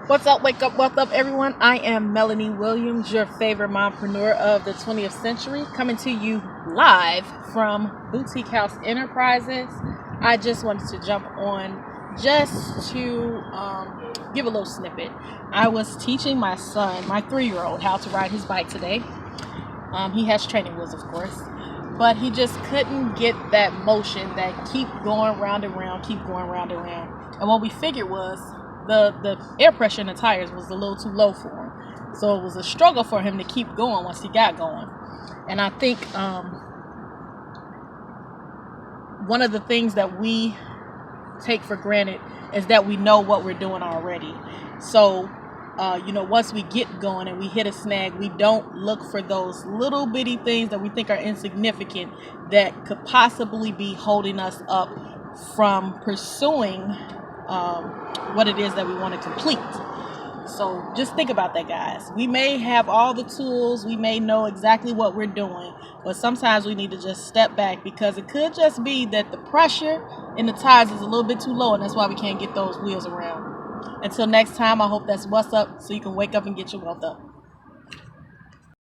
What's up, wake up, wealth up, everyone. I am Melanie Williams, your favorite mompreneur of the 20th century, coming to you live from Boutique House Enterprises. I just wanted to jump on just to give a little snippet. I was teaching my son, my 3-year-old, how to ride his bike today. He has training wheels, of course, but he just couldn't get that motion that keep going round and round, keep going round and round. And what we figured was the air pressure in the tires was a little too low for him. So it was a struggle for him to keep going once he got going. And I think one of the things that we take for granted is that we know what we're doing already. So, once we get going and we hit a snag, we don't look for those little bitty things that we think are insignificant that could possibly be holding us up from pursuing what it is that we want to complete. So just think about that, guys. We may have all the tools, we may know exactly what we're doing, but sometimes we need to just step back because it could just be that the pressure in the tires is a little bit too low, and that's why we can't get those wheels around. Until next time, I hope that's what's up so you can wake up and get your wealth up.